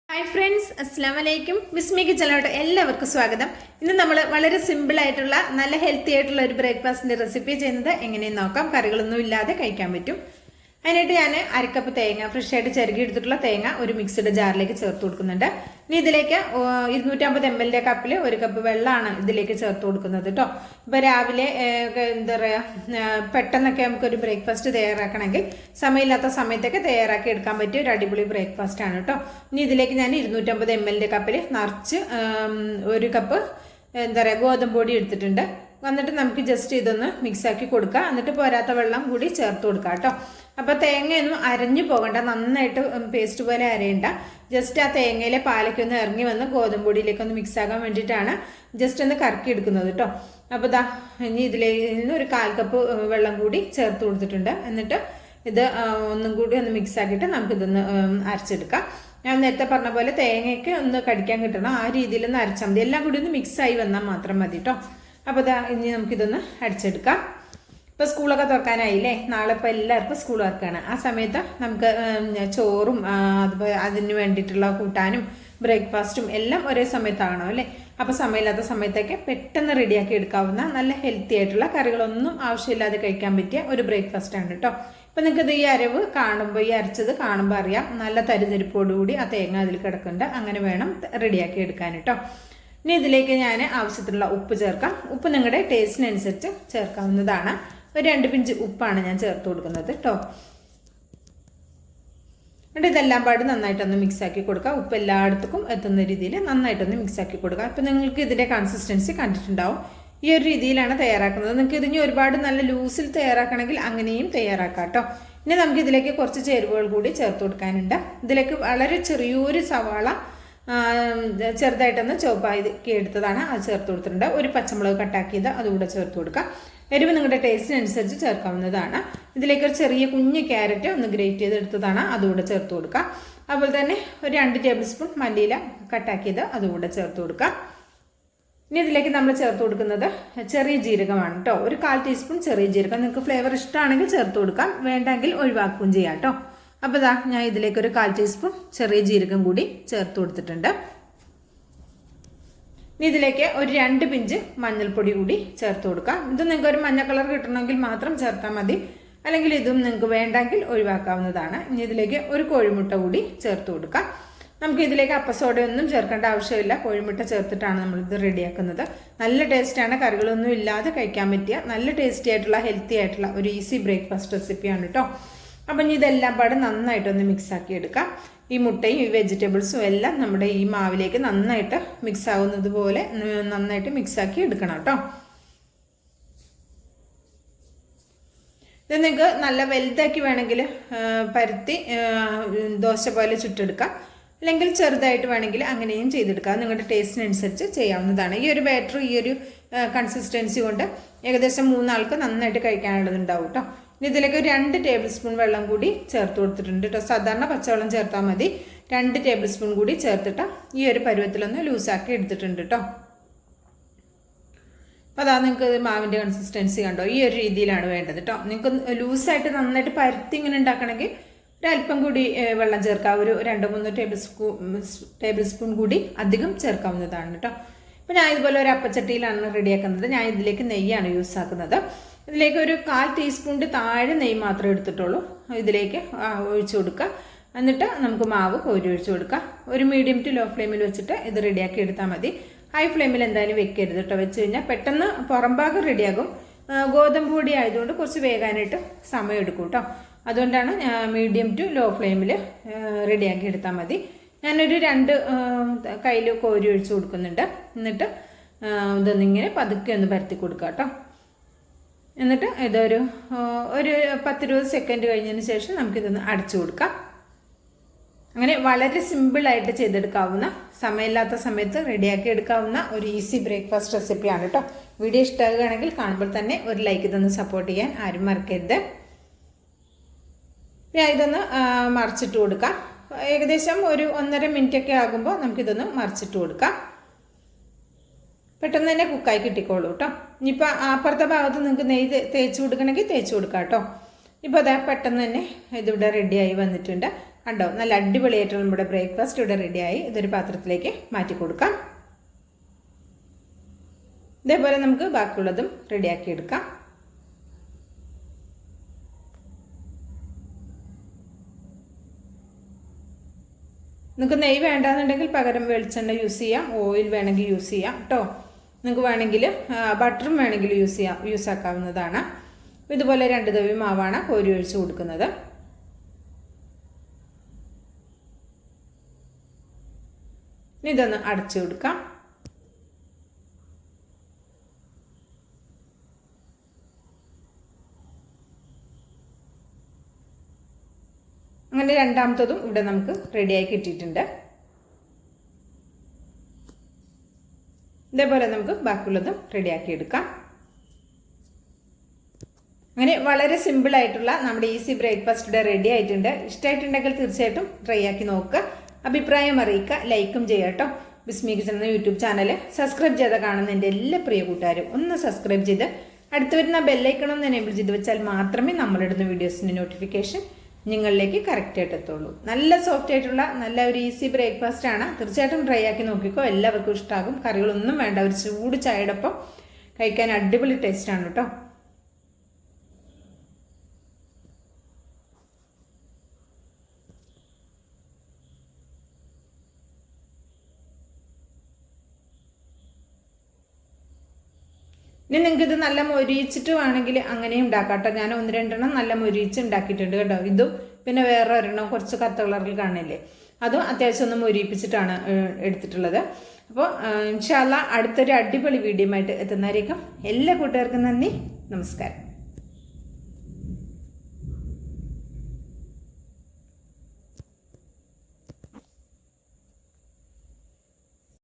Hi friends, അസ്സാം വലൈക്കും. വിസ്മി കിച്ചണിലോട്ട് എല്ലാവർക്കും സ്വാഗതം. ഇന്ന് നമ്മൾ വളരെ സിമ്പിൾ ആയിട്ടുള്ള നല്ല ഹെൽത്തി ആയിട്ടുള്ള ഒരു ബ്രേക്ക്ഫാസ്റ്റിന്റെ റെസിപ്പി ചെയ്യുന്നത് എങ്ങനെയെന്ന് നോക്കാം. കറികളൊന്നും ഇല്ലാതെ കഴിക്കാൻ പറ്റും. അതിനായിട്ട് ഞാൻ അരക്കപ്പ് തേങ്ങ ഫ്രഷ് ആയിട്ട് ചിരകി എടുത്തിട്ടുള്ള തേങ്ങ ഒരു മിക്സിയുടെ ജാറിലേക്ക് ചേർത്ത് കൊടുക്കുന്നുണ്ട്. ഇനി ഇതിലേക്ക് 250 ml കപ്പിൽ ഒരു കപ്പ് വെള്ളമാണ് ഇതിലേക്ക് ചേർത്ത് കൊടുക്കുന്നത് കേട്ടോ. ഇപ്പം രാവിലെ എന്താ പറയുക, പെട്ടെന്നൊക്കെ നമുക്കൊരു ബ്രേക്ക്ഫാസ്റ്റ് തയ്യാറാക്കണമെങ്കിൽ സമയമില്ലാത്ത സമയത്തൊക്കെ തയ്യാറാക്കി എടുക്കാൻ പറ്റിയ ഒരു അടിപൊളി ബ്രേക്ക്ഫാസ്റ്റ് ആണ് കേട്ടോ. ഇനി ഇതിലേക്ക് ഞാൻ 250 ml കപ്പിൽ നിറച്ച് ഒരു കപ്പ് എന്താ പറയുക ഗോതമ്പ് പൊടി എടുത്തിട്ടുണ്ട്. എന്നിട്ട് നമുക്ക് ജസ്റ്റ് ഇതൊന്ന് മിക്സാക്കി കൊടുക്കുക. എന്നിട്ട് പോരാത്ത വെള്ളം കൂടി ചേർത്ത് കൊടുക്കുക കേട്ടോ. അപ്പോൾ തേങ്ങയൊന്നും അരഞ്ഞു പോകണ്ട, നന്നായിട്ട് പേസ്റ്റ് പോലെ അരയണ്ട. ജസ്റ്റ് ആ തേങ്ങയിലെ പാലൊക്കെ ഒന്ന് ഇറങ്ങി വന്ന് ഗോതമ്പ് പൊടിയിലേക്ക് ഒന്ന് മിക്സ് ആകാൻ വേണ്ടിയിട്ടാണ് ജസ്റ്റ് ഒന്ന് കറക്കി എടുക്കുന്നത് കേട്ടോ. അപ്പോൾ ദാ ഇനി ഇതിലേക്ക് നിന്ന് ഒരു 1/4 കപ്പ് വെള്ളം കൂടി ചേർത്ത് കൊടുത്തിട്ടുണ്ട്. എന്നിട്ട് ഇത് ഒന്നും കൂടി ഒന്ന് മിക്സ് ആക്കിയിട്ട് നമുക്കിതൊന്ന് അരച്ചെടുക്കാം. ഞാൻ നേരത്തെ പറഞ്ഞ പോലെ തേങ്ങയ്ക്ക് ഒന്ന് കടിക്കാൻ കിട്ടണം, ആ രീതിയിലൊന്ന് അരച്ചാൽ മതി. എല്ലാം കൂടി ഒന്ന് മിക്സായി വന്നാൽ മാത്രം മതി കേട്ടോ. അപ്പോൾ ഇതാ ഇനി നമുക്കിതൊന്ന് അടിച്ചെടുക്കാം. ഇപ്പോൾ സ്കൂളൊക്കെ തുറക്കാനായില്ലേ, നാളെ ഇപ്പോൾ എല്ലാവർക്കും സ്കൂൾ വർക്കാണ്. ആ സമയത്ത് നമുക്ക് ചോറും അതുപോലെ അതിന് വേണ്ടിയിട്ടുള്ള കൂട്ടാനും ബ്രേക്ക്ഫാസ്റ്റും എല്ലാം ഒരേ സമയത്താകണം അല്ലേ. അപ്പോൾ സമയമില്ലാത്ത സമയത്തൊക്കെ പെട്ടെന്ന് റെഡിയാക്കി എടുക്കാവുന്ന നല്ല ഹെൽത്തി ആയിട്ടുള്ള കറികളൊന്നും ആവശ്യമില്ലാതെ കഴിക്കാൻ പറ്റിയ ഒരു ബ്രേക്ക്ഫാസ്റ്റാണ് കേട്ടോ. ഇപ്പം നിങ്ങൾക്കിത് ഈ അരവ് കാണുമ്പോൾ, ഈ അരച്ചത് കാണുമ്പോൾ അറിയാം നല്ല തരിതരിപ്പോടുകൂടി ആ തേങ്ങ അതിൽ കിടക്കുന്നുണ്ട്. അങ്ങനെ വേണം റെഡിയാക്കി എടുക്കാൻ കേട്ടോ. ഇനി ഇതിലേക്ക് ഞാൻ ആവശ്യത്തിനുള്ള ഉപ്പ് ചേർക്കാം. ഉപ്പ് നിങ്ങളുടെ ടേസ്റ്റിനനുസരിച്ച് ചേർക്കാവുന്നതാണ്. ഒരു 2 പിഞ്ച് ഉപ്പാണ് ഞാൻ ചേർത്ത് കൊടുക്കുന്നത് കേട്ടോ. എന്നിട്ട് ഇതെല്ലാം പാട് നന്നായിട്ടൊന്ന് മിക്സാക്കി കൊടുക്കുക. ഉപ്പ് എല്ലായിടത്തും എത്തുന്ന രീതിയിൽ നന്നായിട്ടൊന്ന് മിക്സാക്കി കൊടുക്കുക. അപ്പം നിങ്ങൾക്ക് ഇതിൻ്റെ കൺസിസ്റ്റൻസി കണ്ടിട്ടുണ്ടാവും. ഈ ഒരു രീതിയിലാണ് തയ്യാറാക്കുന്നത്. നിങ്ങൾക്ക് ഇതിന് ഒരുപാട് നല്ല ലൂസിൽ തയ്യാറാക്കണമെങ്കിൽ അങ്ങനെയും തയ്യാറാക്കാം കേട്ടോ. ഇനി നമുക്ക് ഇതിലേക്ക് കുറച്ച് ചേരുവകൾ കൂടി ചേർത്ത് കൊടുക്കാനുണ്ട്. ഇതിലേക്ക് വളരെ ചെറിയൊരു സവാള ചെറുതായിട്ടൊന്ന് ചോപ്പാക്കി എടുത്തതാണ്, അത് ചേർത്ത് കൊടുത്തിട്ടുണ്ട്. ഒരു പച്ചമുളക് കട്ടാക്കിയത് അതുകൂടെ ചേർത്ത് കൊടുക്കാം. എരിവ് നിങ്ങളുടെ ടേസ്റ്റിനനുസരിച്ച് ചേർക്കാവുന്നതാണ്. ഇതിലേക്ക് ഒരു ചെറിയ കുഞ്ഞ് ക്യാരറ്റ് ഒന്ന് ഗ്രേറ്റ് ചെയ്തെടുത്തതാണ്, അതുകൂടെ ചേർത്ത് കൊടുക്കാം. അതുപോലെ തന്നെ ഒരു 2 ടേബിൾ സ്പൂൺ മല്ലിയില കട്ടാക്കിയത് അതുകൂടെ ചേർത്ത് കൊടുക്കാം. ഇനി ഇതിലേക്ക് നമ്മൾ ചേർത്ത് കൊടുക്കുന്നത് ചെറിയ ജീരകമാണ് കേട്ടോ. ഒരു 1/4 ടീസ്പൂൺ ചെറിയ ജീരകം. നിങ്ങൾക്ക് ഫ്ലേവർ ഇഷ്ടമാണെങ്കിൽ ചേർത്ത് കൊടുക്കാം, വേണ്ടെങ്കിൽ ഒഴിവാക്കുകയും ചെയ്യാം കേട്ടോ. അപ്പോൾ ഇതാ ഞാൻ ഇതിലേക്ക് ഒരു 1/4 ടീസ്പൂൺ ചെറിയ ജീരകം കൂടി ചേർത്ത് കൊടുത്തിട്ടുണ്ട്. ഇനി ഇതിലേക്ക് ഒരു 2 പിഞ്ച് മഞ്ഞൾപ്പൊടി കൂടി ചേർത്ത് കൊടുക്കാം. ഇത് നിങ്ങൾക്ക് ഒരു മഞ്ഞ കളർ കിട്ടണമെങ്കിൽ മാത്രം ചേർത്താൽ മതി, അല്ലെങ്കിൽ ഇതും നിങ്ങൾക്ക് വേണ്ടെങ്കിൽ ഒഴിവാക്കാവുന്നതാണ്. ഇനി ഇതിലേക്ക് ഒരു കോഴിമുട്ട കൂടി ചേർത്ത് കൊടുക്കാം. നമുക്ക് ഇതിലേക്ക് അപ്പസോഡയൊന്നും ചേർക്കേണ്ട ആവശ്യമില്ല, കോഴിമുട്ട ചേർത്തിട്ടാണ് നമ്മളിത് റെഡിയാക്കുന്നത്. നല്ല ടേസ്റ്റാണ്, കറികളൊന്നും ഇല്ലാതെ കഴിക്കാൻ പറ്റിയ നല്ല ടേസ്റ്റി ആയിട്ടുള്ള ഹെൽത്തി ആയിട്ടുള്ള ഒരു ഈസി ബ്രേക്ക്ഫാസ്റ്റ് റെസിപ്പിയാണ് കേട്ടോ. അപ്പം ഇനി ഇതെല്ലാം പാടെ നന്നായിട്ടൊന്ന് മിക്സാക്കി എടുക്കാം. ഈ മുട്ടയും ഈ വെജിറ്റബിൾസും എല്ലാം നമ്മുടെ ഈ മാവിലേക്ക് നന്നായിട്ട് മിക്സ് ആവുന്നത് പോലെ നന്നായിട്ട് മിക്സാക്കി എടുക്കണം കേട്ടോ. ഇത് നിങ്ങൾക്ക് നല്ല വലുതാക്കി വേണമെങ്കിൽ പരത്തി ദോശ പോലെ ചുട്ടെടുക്കാം, അല്ലെങ്കിൽ ചെറുതായിട്ട് വേണമെങ്കിൽ അങ്ങനെയും ചെയ്തെടുക്കാം. നിങ്ങളുടെ ടേസ്റ്റിനനുസരിച്ച് ചെയ്യാവുന്നതാണ്. ഈ ഒരു ബാറ്റർ ഈ ഒരു കൺസിസ്റ്റൻസി കൊണ്ട് ഏകദേശം 3 ആൾക്ക് നന്നായിട്ട് കഴിക്കാനുള്ളതുണ്ടാവും കേട്ടോ. ഇനി ഇതിലേക്ക് ഒരു 2 ടേബിൾ സ്പൂൺ വെള്ളം കൂടി ചേർത്ത് കൊടുത്തിട്ടുണ്ട് കേട്ടോ. സാധാരണ പച്ചവെള്ളം ചേർത്താൽ മതി. 2 ടേബിൾ സ്പൂൺ കൂടി ചേർത്തിട്ട് ഈ ഒരു പരുവത്തിലൊന്ന് ലൂസാക്കി എടുത്തിട്ടുണ്ട് കേട്ടോ. അപ്പോൾ അതാ നിങ്ങൾക്ക് മാവിൻ്റെ കൺസിസ്റ്റൻസി കണ്ടോ, ഈ ഒരു രീതിയിലാണ് വേണ്ടത് കേട്ടോ. നിങ്ങൾക്ക് ലൂസായിട്ട് നന്നായിട്ട് പരുത്തി ഇങ്ങനെ ഉണ്ടാക്കണമെങ്കിൽ ഒരല്പം കൂടി വെള്ളം ചേർക്കാം. ഒരു 2-3 ടേബിൾ സ്പൂൺ കൂടി അധികം ചേർക്കാവുന്നതാണ് കേട്ടോ. അപ്പോൾ ഞാൻ ഇതുപോലെ ഒരു അപ്പച്ചട്ടിയിലാണ് റെഡിയാക്കുന്നത്. ഞാൻ ഇതിലേക്ക് നെയ്യാണ് യൂസ് ആക്കുന്നത്. ഇതിലേക്ക് ഒരു 1/4 ടീസ്പൂണിൻ്റെ താഴെ നെയ്യ് മാത്രമേ എടുത്തിട്ടുള്ളൂ. ഇതിലേക്ക് ഒഴിച്ചു കൊടുക്കുക. എന്നിട്ട് നമുക്ക് മാവ് കോരി ഒഴിച്ചു കൊടുക്കുക. ഒരു മീഡിയം ടു ലോ ഫ്ലെയിമിൽ വെച്ചിട്ട് ഇത് റെഡിയാക്കി എടുത്താൽ മതി. ഹൈ ഫ്ലെയിമിൽ എന്തായാലും വെക്കരുത് കേട്ടോ. വെച്ച് കഴിഞ്ഞാൽ പെട്ടെന്ന് പുറംഭാഗം റെഡിയാകും. ഗോതമ്പ് പൊടി ആയതുകൊണ്ട് കുറച്ച് വേകാനായിട്ട് സമയം എടുക്കും കേട്ടോ. അതുകൊണ്ടാണ് മീഡിയം ടു ലോ ഫ്ലെയിമിൽ റെഡിയാക്കി എടുത്താൽ മതി. ഞാനൊരു 2 കയ്യിൽ കോരി ഒഴിച്ചു കൊടുക്കുന്നുണ്ട്. എന്നിട്ട് ഇതൊന്നിങ്ങനെ പതുക്കെ ഒന്ന് പരത്തി കൊടുക്കുക കേട്ടോ. എന്നിട്ട് ഇതൊരു 10-20 സെക്കൻഡ് കഴിഞ്ഞതിന് ശേഷം നമുക്കിതൊന്ന് അടച്ചു കൊടുക്കാം. അങ്ങനെ വളരെ സിമ്പിളായിട്ട് ചെയ്തെടുക്കാവുന്ന, സമയമില്ലാത്ത സമയത്ത് റെഡിയാക്കി എടുക്കാവുന്ന ഒരു ഈസി ബ്രേക്ക്ഫാസ്റ്റ് റെസിപ്പിയാണ് കേട്ടോ. വീഡിയോ ഇഷ്ടമാകുകയാണെങ്കിൽ കാണുമ്പോൾ തന്നെ ഒരു ലൈക്ക് ഇതൊന്ന് സപ്പോർട്ട് ചെയ്യാൻ ആരും മറക്കരുത്. ഇതൊന്ന് മറിച്ചിട്ട് കൊടുക്കാം. ഏകദേശം ഒരു 1.5 മിനിറ്റൊക്കെ ആകുമ്പോൾ നമുക്കിതൊന്ന് മറിച്ചിട്ട് കൊടുക്കാം. പെട്ടെന്ന് തന്നെ കുക്കായി കിട്ടിക്കോളൂ കേട്ടോ. ഇനിയിപ്പോൾ അപ്പുറത്തെ ഭാഗത്ത് നിങ്ങൾക്ക് നെയ്യ് തേച്ച് കൊടുക്കണമെങ്കിൽ തേച്ച് കൊടുക്കാം കേട്ടോ. ഇപ്പോൾ അതാ പെട്ടെന്ന് തന്നെ ഇതിവിടെ റെഡിയായി വന്നിട്ടുണ്ട്. കണ്ടോ, നല്ല അടിപൊളിയായിട്ടുള്ള നമ്മുടെ ബ്രേക്ക്ഫാസ്റ്റ് ഇവിടെ റെഡിയായി. ഇതൊരു പാത്രത്തിലേക്ക് മാറ്റി കൊടുക്കാം. ഇതേപോലെ നമുക്ക് ബാക്കിയുള്ളതും റെഡിയാക്കി എടുക്കാം. നിങ്ങൾക്ക് നെയ്യ് വേണ്ടാന്നുണ്ടെങ്കിൽ പകരം വെളിച്ചെണ്ണ യൂസ് ചെയ്യാം, ഓയിൽ വേണമെങ്കിൽ യൂസ് ചെയ്യാം കേട്ടോ. നിങ്ങൾക്ക് വേണമെങ്കിൽ ബട്ടറും വേണമെങ്കിൽ യൂസ് ആക്കാവുന്നതാണ്. ഇതുപോലെ 2 തവി മാവാണ് കോരി ഒഴിച്ച് കൊടുക്കുന്നത്. ഇതൊന്ന് അടച്ചു കൊടുക്കാം. അങ്ങനെ രണ്ടാമത്തതും ഇവിടെ നമുക്ക് റെഡിയായി കിട്ടിയിട്ടുണ്ട്. ഇതേപോലെ നമുക്ക് ബാക്കിയുള്ളതും റെഡിയാക്കി എടുക്കാം. അങ്ങനെ വളരെ സിമ്പിളായിട്ടുള്ള നമ്മുടെ ഈസി ബ്രേക്ക്ഫാസ്റ്റ് ഇവിടെ റെഡി ആയിട്ടുണ്ട്. ഇഷ്ടമായിട്ടുണ്ടെങ്കിൽ തീർച്ചയായിട്ടും ട്രൈ ആക്കി നോക്കുക. അഭിപ്രായം അറിയിക്കുക, ലൈക്കും ചെയ്യുക കേട്ടോ. ബിസ്മി കിച്ചൺ എന്ന യൂട്യൂബ് ചാനൽ സബ്സ്ക്രൈബ് ചെയ്ത് കാണുന്ന എൻ്റെ എല്ലാ പ്രിയ കൂട്ടുകാരും ഒന്ന് സബ്സ്ക്രൈബ് ചെയ്ത് അടുത്ത് വരുന്ന ബെല്ലൈക്കണം എന്ന് എനേബിൾ ചെയ്ത് വെച്ചാൽ മാത്രമേ നമ്മളിടുന്ന വീഡിയോസിൻ്റെ നോട്ടിഫിക്കേഷൻ നിങ്ങളിലേക്ക് കറക്റ്റായിട്ട് എത്തുള്ളൂ. നല്ല സോഫ്റ്റ് ആയിട്ടുള്ള നല്ല ഒരു ഈസി ബ്രേക്ക്ഫാസ്റ്റ് ആണ്. തീർച്ചയായിട്ടും ട്രൈ ആക്കി നോക്കിക്കോ, എല്ലാവർക്കും ഇഷ്ടമാകും. കറികളൊന്നും വേണ്ട, ഒരു ചൂട് ചായയോടൊപ്പം കഴിക്കാൻ അടിപൊളി ടേസ്റ്റാണ് കേട്ടോ. ഇനി നിങ്ങൾക്ക് ഇത് നല്ല മൊരിയിച്ചിട്ട് വേണമെങ്കിൽ അങ്ങനെയും ഉണ്ടാക്കാം കേട്ടോ. ഞാൻ 1-2 നല്ല മൊരിയിച്ച് ഉണ്ടാക്കിയിട്ടുണ്ട് കേട്ടോ. ഇതും പിന്നെ വേറെ ഒരെണ്ണം കുറച്ച് കറുത്ത കളറിൽ കാണില്ലേ, അതും അത്യാവശ്യം ഒന്ന് മൊരിയിപ്പിച്ചിട്ടാണ് എടുത്തിട്ടുള്ളത്. അപ്പോൾ ഇൻഷാ അല്ലാഹ് അടുത്തൊരു അടിപൊളി വീഡിയോ ആയിട്ട് എത്തുന്നതായിരിക്കും. എല്ലാ കൂട്ടുകാർക്കും നന്ദി, നമസ്കാരം.